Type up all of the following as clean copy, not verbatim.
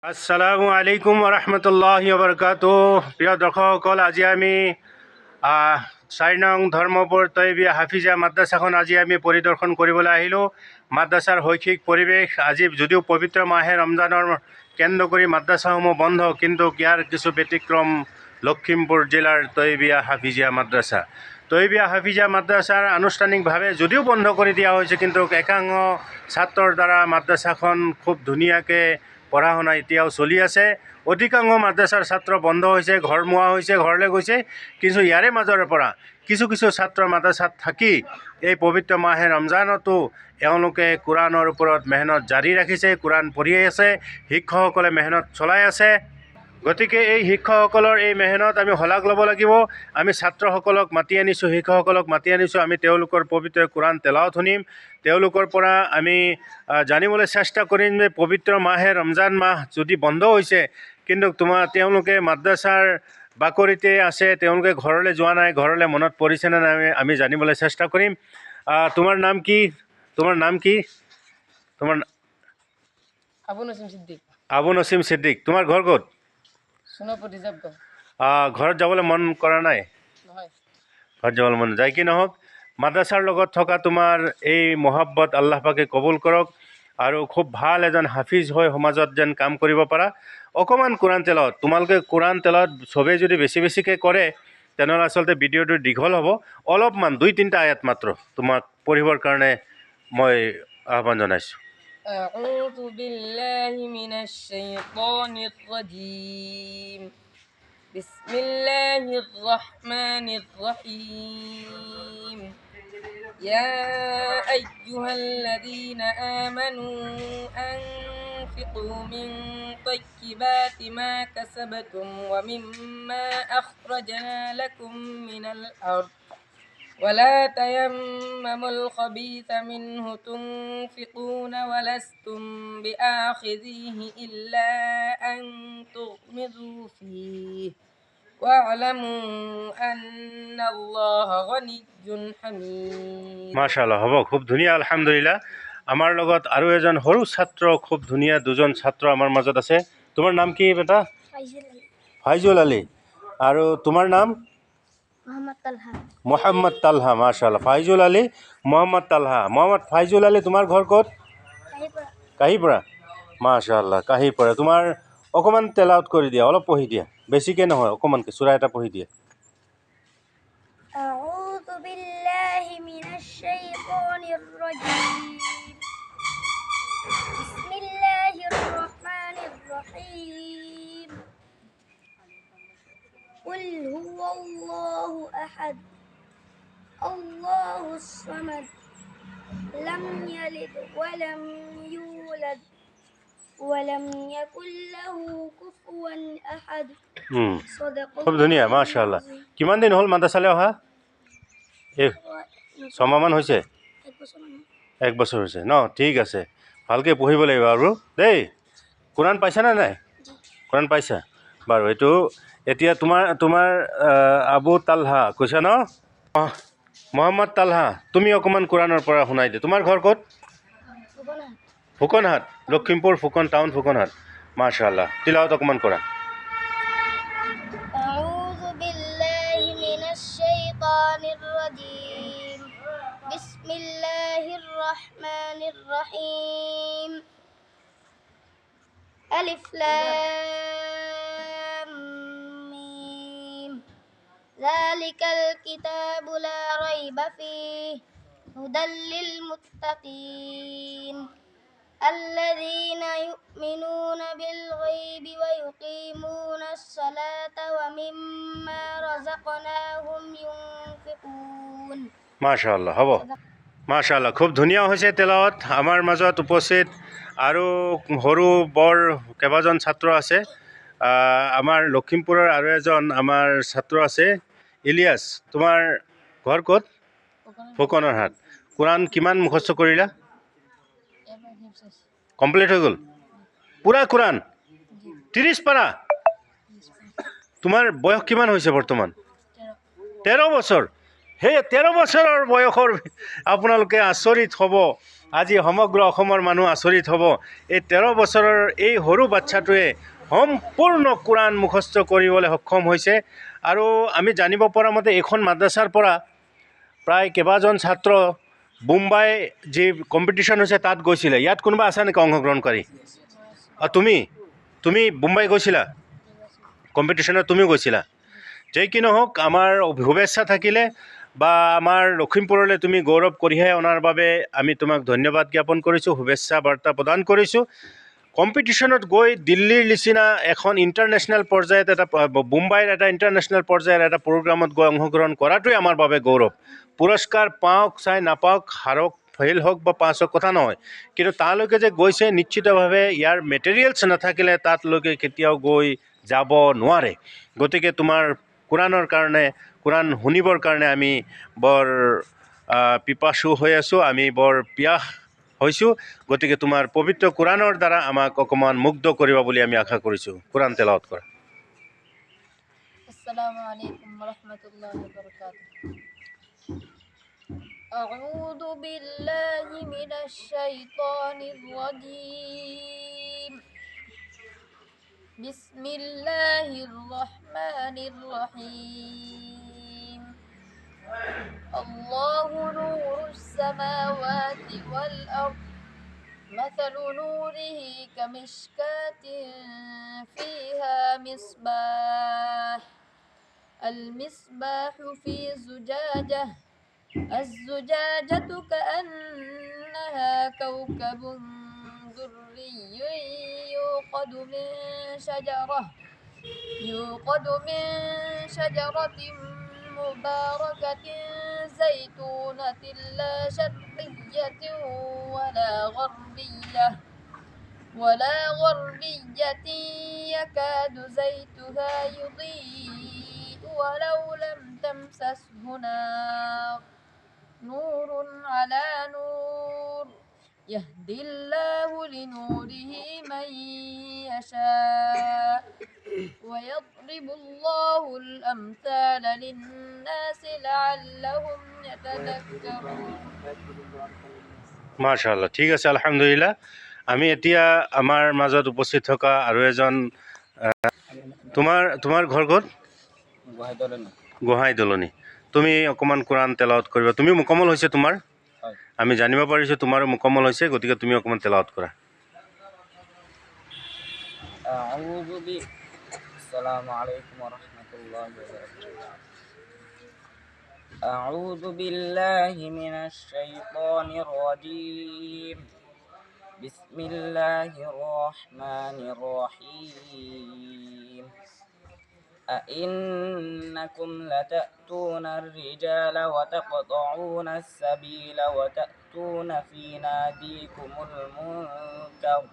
আসসালামু আলাইকুম ৰহমতুল্লাহি ওবৰকাতুহ। প্ৰিয় দৰ্শকসকল, আজি আমি ৪ নং ধৰ্মপুৰ তৈবিয়া হাফিজা মাদ্ৰাছাখন আজি আমি পৰিদৰ্শন কৰিবলৈ আহিলোঁ। মাদ্ৰাছাৰ শৈক্ষিক পৰিৱেশ আজি যদিও পবিত্ৰ মাহে ৰমজানৰ কেন্দ্ৰ কৰি মাদ্ৰাছাসমূহ বন্ধ, কিন্তু ইয়াৰ কিছু ব্যতিক্ৰম লখিমপুৰ জিলাৰ তৈবিয়া হাফিজা মাদ্ৰাছা। তৈবিয়া হাফিজা মাদ্ৰাছাৰ আনুষ্ঠানিকভাৱে যদিও বন্ধ কৰি দিয়া হৈছে, কিন্তু একাংশ ছাত্ৰৰ দ্বাৰা মাদ্ৰাছাখন খুব ধুনীয়াকৈ পঢ়া শুনা এতিয়াও চলি আছে। অধিকাংশ মাদ্ৰাছাৰ ছাত্ৰ বন্ধ হৈছে, ঘৰমুৱা হৈছে, ঘৰলৈ গৈছে। কিন্তু ইয়াৰে মাজৰে পৰা কিছু ছাত্ৰ মাদ্ৰাছাত থাকি এই পবিত্ৰ মাহে ৰমজানতো এওঁলোকে কোৰাণৰ ওপৰত মেহনত জাৰি ৰাখিছে, কোৰাণ পঢ়ি আছে, শিক্ষকসকলে মেহনত চলাই আছে। গতিকে এই শিক্ষকসকলৰ এই মেহনত আমি শলাগ ল'ব লাগিব। আমি ছাত্ৰসকলক মাতি আনিছোঁ, শিক্ষকসকলক মাতি আনিছোঁ, আমি তেওঁলোকৰ পবিত্ৰ কোৰাণ তেলাওয়াত শুনিম। তেওঁলোকৰ পৰা আমি জানিবলৈ চেষ্টা কৰিম যে পবিত্ৰ মাহে ৰমজান মাহ যদি বন্ধ হৈছে, কিন্তু তেওঁলোকে মাদ্ৰাছাৰ বাকৰিতে আছে, তেওঁলোকে ঘৰলৈ যোৱা নাই, ঘৰলৈ মনত পৰিছেনে নাই আমি জানিবলৈ চেষ্টা কৰিম। তোমাৰ নাম কি? তোমাৰ আবু নছিম সিদ্দিক। তোমাৰ ঘৰ ক'ত? ঘৰত যাবলৈ মন কৰা নাই? ঘৰত যাবলৈ মন যায়। কি নহওক, মাদ্ৰাছাৰ লগত থকা তোমাৰ এই মহাব্বত আল্লাহ পাকে কবুল কৰক, আৰু খুব ভাল এজন হাফিজ হৈ সমাজত যেন কাম কৰিব পাৰা। অকণমান কোৰাণ তেলাওয়াত, তোমালোকে কোৰাণ তেলাওয়াত চবেই যদি বেছিকৈ কৰে, তেনেহ'লে আচলতে ভিডিঅ'টো দীঘল হ'ব। অলপমান 2-3টা আয়াত মাত্ৰ তোমাক পঢ়িবৰ কাৰণে মই আহ্বান জনাইছোঁ। أعوذ بالله من الشيطان الرجيم. بسم الله الرحمن الرحيم. يا أيها الذين آمنوا أنفقوا من طيبات ما كسبتم ومما أخرجنا لكم من الأرض ولا تيمموا الخبيث منه تنفقون ولستم بآخذيه إلا أن تغمضوا فيه واعلموا أن الله غني حميد। মাশাআল্লাহ, হ'ব, খুব ধুনীয়া, আলহামদুলিল্লাহ। আমাৰ লগত আৰু এজন সৰু ছাত্ৰ, খুব ধুনীয়া দুজন ছাত্ৰ আমাৰ মাজত আছে। তোমাৰ নাম কি বেটা? ফাইজুল আলী। আৰু তোমাৰ নাম? মোহাম্মদ তালহা। মাশাআল্লাহ, ফাইজুল আলী, মোহাম্মদ তালহা। মোহাম্মদ ফাইজুল আলী, তোমাৰ ঘৰ ক'ত? কাহিপৰা। মাশাআল্লাহ, কাহিপৰা। তোমাৰ অকণমান তেলাওয়াত কৰি দিয়া, অলপ পঢ়ি দিয়া, বেছিকৈ নহয়, অকণমানকৈ সূৰা এটা পঢ়ি দিয়া। أعوذ بالله من الشيطان الرجيم. بسم الله الرحمن الرحيم. قل هو الله أحد الله الصمد لم يلد ولم يولد ولم يكن له كفوا أحد. খুব ধুনীয়া, মাশাআল্লাহ। কিমান দিন হ'ল মাদ্ৰাছালৈ অহা? 6 মাহমান হৈছে? 1 বছৰ হৈছে ন? ঠিক আছে, ভালকৈ পঢ়িব লাগিব আৰু দেই। কোৰাণ পাইছানে নাই? কোৰাণ পাইছা? বাৰু, এইটো এতিয়া তোমাৰ আবু তালহা কৈছা ন? মোহাম্মদ তালহা, তুমি অকণমান কোৰাণৰ পৰা শুনাই দিয়া। তোমাৰ ঘৰ ক'ত? ফুকনহাট, লখিমপুৰ টাউন, ফুকনহাট। মাশাআল্লাহ, তিলাওয়াত অকণমান কৰা। أعوذ بالله من الشيطان الرجيم. بسم الله الرحمن الرحيم. ألف لام ميم. ذلك الكتاب لا ريب فيه هدى للمتقين الذين يؤمنون بالغيب ويقيمون الصلاة ومما رزقناهم ينفقون. মাশাআল্লাহ, হ'ব, মাশাআল্লাহ, খুব ধুনীয়া হৈছে তেলাওয়াত। আমাৰ মাজত উপস্থিত আৰু সৰু বৰ কেইবাজন ছাত্ৰ আছে। আমাৰ লখিমপুৰৰ আৰু এজন আমাৰ ছাত্ৰ আছে, ইলিয়াছ। তোমাৰ ঘৰ ক'ত? ফুকনহাট। কোৰাণ কিমান মুখস্থ কৰিলা? কমপ্লিট হৈ গ'ল পুৰা কোৰাণ? 30 পাৰা? তোমাৰ বয়স কিমান হৈছে বৰ্তমান? 13 বছৰ। সেই 13 বছৰৰ বয়সৰ আপোনালোকে আচৰিত হ'ব আজি সমগ্ৰ অসমৰ মানুহ আচৰিত হ'ব, এই 13 বছৰৰ এই সৰু বাচ্চাটোৱে সম্পূৰ্ণ কোৰাণ মুখস্থ কৰিবলৈ সক্ষম হৈছে। আৰু আমি জানিব পৰা মতে এইখন মাদ্ৰাছাৰ পৰা প্ৰায় কেইবাজন ছাত্ৰ বোম্বাই যি কম্পিটিশ্যন হৈছে তাত গৈছিলে। ইয়াত কোনোবা আছে নেকি অংশগ্ৰহণকাৰী? তুমি বোম্বাই গৈছিলা কম্পিটিশ্যনত? তুমিও গৈছিলা? যেই কি নহওক, আমাৰ শুভেচ্ছা থাকিলে বা আমাৰ লখিমপুৰলৈ তুমি গৌৰৱ কঢ়িয়াই অনাৰ বাবে আমি তোমাক ধন্যবাদ জ্ঞাপন কৰিছোঁ, শুভেচ্ছা বাৰ্তা প্ৰদান কৰিছোঁ। কম্পিটিশ্যনত গৈ দিল্লীৰ নিচিনা এখন ইণ্টাৰনেশ্যনেল পৰ্যায়ত বোম্বাইৰ এটা ইণ্টাৰনেশ্যনেল পৰ্যায়ৰ এটা প্ৰগ্ৰামত গৈ অংশগ্ৰহণ কৰাটোৱে আমাৰ বাবে গৌৰৱ। পুৰস্কাৰ পাওক চাই নাপাওক, হাৰক, ফেইল হওক বা পাছ হওক কথা নহয়, কিন্তু তালৈকে যে গৈছে নিশ্চিতভাৱে ইয়াৰ মেটেৰিয়েলছ নাথাকিলে তাতলৈকে কেতিয়াও গৈ যাব নোৱাৰে। গতিকে তোমাৰ কোৰাণৰ কাৰণে, কোৰাণ শুনিবৰ কাৰণে আমি বৰ পিপাসু হৈ আছোঁ, আমি বৰ পিয়াস হৈছোঁ। গতিকে তোমাৰ পবিত্ৰ কোৰাণৰ দ্বাৰা আমাক অকণমান মুগ্ধ কৰিব বুলি আমি আশা কৰিছোঁ। কোৰাণ তেলাওয়াত কৰা। আসসালামু আলাইকুম ওয়া রাহমাতুল্লাহি ওয়া বারাকাতুহু। أعوذ بالله من الشيطان الرجيم. بسم الله الرحمن الرحيم. الله نور السماوات والأرض. مثل نوره كمشكاة فيها مصباح. المصباح في زجاجة. الزجاجة كأنها كوكب دري يوقد من شجرة مباركة زيتونة لا شرقية ولا غربية يكاد زيتها يضيء ولو لم تمسسه نار. نور على نور. يهدي الله لنوره من يشاء ويضرب الله الأمثال للناس لعلهم يتذكرون. মাশাআল্লাহ, ঠিক আছে, আলহামদুলিল্লাহ। আমি এতিয়া আমাৰ মাজত উপস্থিত থকা আৰু এজন, তোমাৰ ঘৰ ক'ত? গোহাঁই দলনি। তুমি অকণমান কোৰাণ তেলাওয়াত কৰিবা। তুমি মুকম্মল হৈছে তোমাৰ? আমি জানিব পাৰিছোঁ তোমাৰো মুকম্মল হৈছে, গতিকে তুমি অকণমান তেলাওয়াত কৰা। আসসালামু আলাইকুম ওয়া রাহমাতুল্লাহি ওয়া বারাকাতুহু। أعوذ بالله من الشيطان الرجيم. بسم الله الرحمن الرحيم. أئنكم لتأتون الرجال وتقطعون السبيل وتأتون في ناديكم المنكر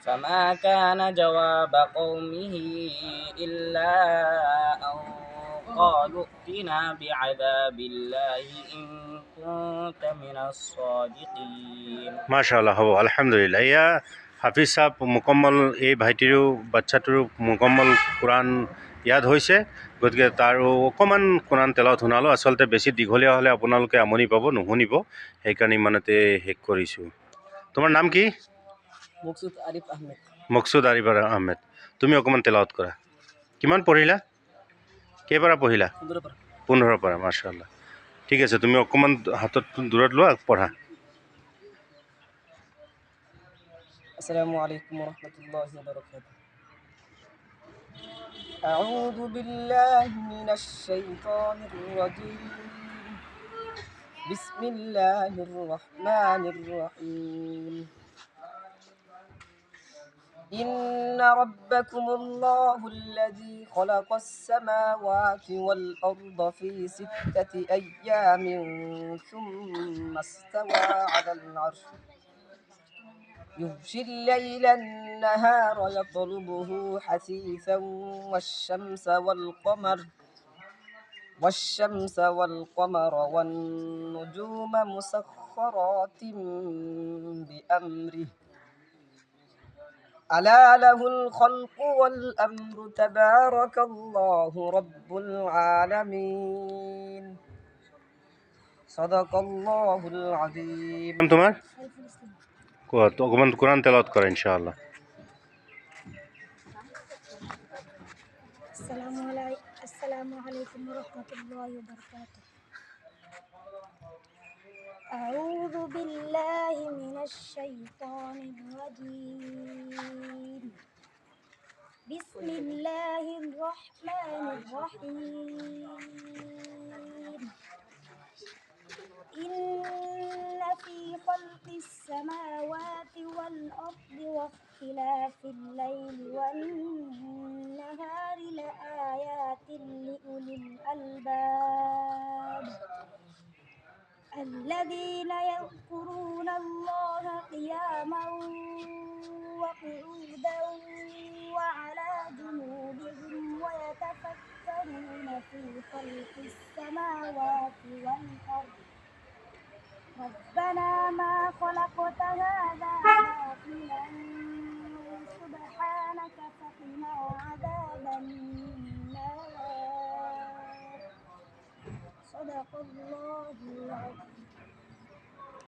فما كان جواب قومه إلا أن قالوا ائتنا بعذاب الله إن كنت من الصادقين. মাশাআল্লাহ, হ'ব, আলহামদুলিল্লাহ। এয়া হাফিজ সাহেব মুকম্মল, এই ভাইটিৰো বাচ্চাটোৰো মুকম্মল কোৰাণ ইয়াত হৈছে, গতিকে তাৰো অকণমান কোৰাণ তেলাওয়াত শুনালোঁ। আচলতে বেছি দীঘলীয়া হ'লে আপোনালোকে আমনি পাব, নুশুনিব, সেইকাৰণে ইমানতে শেষ কৰিছোঁ। তোমাৰ নাম কি? মকসুদ আৰিফ আহমেদ। মকসুদ আৰিফ আহমেদ। তুমি অকণমান তেলাওয়াত কৰা। কিমান পঢ়িলা? কেইবাৰ পঢ়িলা? 15 পৰা। মাশাআল্লাহ, ঠিক আছে, তুমি অকণমান হাতত দূৰত লোৱা, পঢ়া। السلام عليكم ورحمة الله وبركاته. أعوذ بالله من الشيطان الرجيم. بسم الله الرحمن الرحيم. إن ربكم الله الذي خلق السماوات والأرض في 6 أيام ثم استوى على العرش يغشي الليل النهار يطلبه حثيثا والشمس والقمر والنجوم مسخرات بأمره ألا له الخلق والأمر تبارك الله رب العالمين. সাদাকাল্লাহুল আযীম। নাম তোমার? কোরআন তেলাওয়াত করো ইনশাআল্লাহ। السلام عليكم ورحمة الله وبركاته. أعوذ بالله من الشيطان الرجيم. بسم الله الرحمن الرحيم. إن في خلق السماوات والأرض واختلاف الليل والنهار لآيات لأولي الألباب الذين يذكرون الله قياما وقعودا وعلى جنوبهم ويتفكرون في خلق السماوات والأرض ربنا ما خلقت هذا باطلا سبحانك فقنا عذاب النار. صدق الله العظيم.